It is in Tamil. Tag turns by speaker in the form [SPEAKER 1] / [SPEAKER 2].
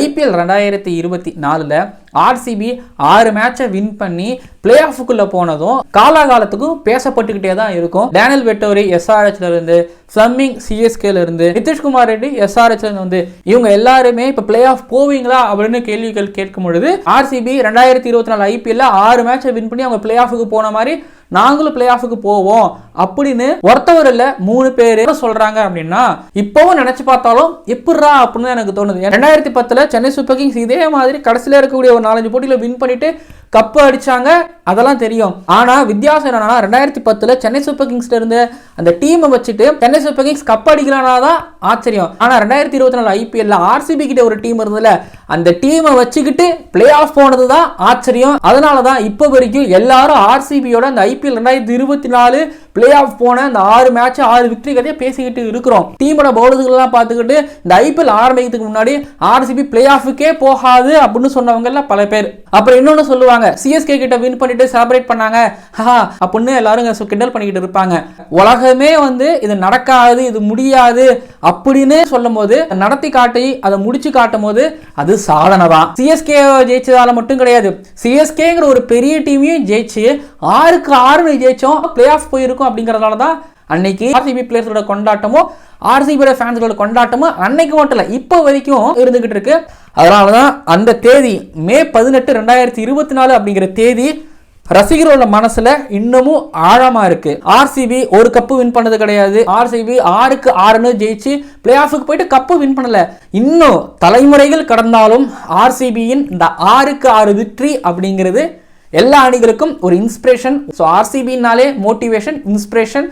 [SPEAKER 1] IPL 2024 ஆர்சிபி 6 மேட்சை வின் பண்ணி பிளே ஆஃபுக்குள்ள போனதும் காலாகாலத்துக்கும் பேசப்பட்டுக்கிட்டே தான் இருக்கும். டேனியல் வெட்டோரி SRHல இருந்து, ஃப்ளமிங் CSKல இருந்து, நிதிஷ்குமார் ரெட்டி SRHல இருந்து இவங்க எல்லாருமே இப்ப பிளே ஆஃப் போவீங்களா அப்படின்னு கேள்விகள் கேட்கும் பொழுது ஆர்சிபி 2024 IPL 6 மேட்சை வின் பண்ணி அவங்க பிளே ஆஃபுக்கு போன மாதிரி நாங்களும் பிளே ஆஃபுக்கு போவோம் அப்படின்னு ஒருத்தவர் இல்ல 3 பேர் சொல்றாங்க. அப்படின்னா இப்பவும் நினைச்சு பார்த்தாலும் எப்படிரா அப்படின்னு எனக்கு தோணுது. 2010 சென்னை சூப்பர் கிங்ஸ் இதே மாதிரி கடைசியில இருக்கக்கூடிய ஒரு 4-5 போட்டியில வின் பண்ணிட்டு கப்பு அடிச்சாங்க, அதெல்லாம் தெரியும். ஆனா வித்தியாசம் என்னன்னா 2010 சென்னை சூப்பர் கிங்ஸ்ல இருந்து அந்த டீமை வச்சுட்டு சென்னை சூப்பர் கிங்ஸ் கப் அடிக்கிறானாதான் ஆச்சரியம். ஆனா 2024 IPL ஆர்சிபி கிட்ட ஒரு டீம் இருந்ததுல அந்த டீமை வச்சுக்கிட்டு பிளே ஆஃப் போனதுதான் ஆச்சரியம். அதனாலதான் இப்ப வரைக்கும் எல்லாரும் ஆர்சிபியோட அந்த IPL 2024 பிளே ஆஃப் போன அந்த 6 மேட்ச் 6 விக்டரி கதையை பேசிக்கிட்டு இருக்கிறோம். டீமோட பவுலர்கள் எல்லாம் பார்த்துக்கிட்டு இந்த IPL ஆரம்பிக்கிறதுக்கு முன்னாடி ஆர்சிபி பிளே ஆஃபுக்கே போகாது அப்படின்னு சொன்னவங்க எல்லாம் பல பேர். அப்புறம் இன்னொன்னு சொல்லுவாங்க, CSK கிட்ட வின் பண்ணிட்டு செலிப்ரேட் பண்ணாங்க அப்படின்னு எல்லாரும் கிண்டல் பண்ணிக்கிட்டு இருப்பாங்க. உலகமே இது நடக்காது, இது முடியாது அப்படின்னு சொல்லும் போது நடத்தி காட்டி அதை முடிச்சு காட்டும் போது அது சாதனை தான். CSK ஜெயிச்சதால மட்டும் கிடையாது, CSKங்கிற ஒரு பெரிய டீமையும் ஜெயிச்சு 6-6 ஜெயிச்சோம், பிளே ஆஃப் போயிருக்கும் அப்படிங்கறதால தான் அன்னைக்கு ஆர்சிபி பிளேயர்ஸோட கொண்டாட்டமோ ஆர்சிபி ஃபேன்ஸோட கொண்டாட்டமோ அன்னைக்கு மட்டும் இல்ல இப்ப வரைக்கும் இருந்துகிட்டு இருக்கு. அதனாலதான் அந்த தேதி மே 18, 2024 அப்படிங்கிற தேதி ரசிகர்களோட மனசுல இன்னமும் ஆழமா இருக்கு. ஆர்சிபி ஒரு கப்பு வின் பண்ணது கிடையாது. ஆர்சிபி 6-6 ஜெயிச்சு பிளே ஆஃபுக்கு போயிட்டு கப்பு வின் பண்ணல. இன்னும் தலைமுறைகள் கடந்தாலும் ஆர்சிபியின் இந்த 6-6 விக்டரி அப்படிங்கிறது எல்லா அணிகளுக்கும் ஒரு இன்ஸ்பிரேஷன். ஸோ ஆர்சிபினாலே மோட்டிவேஷன், இன்ஸ்பிரேஷன்.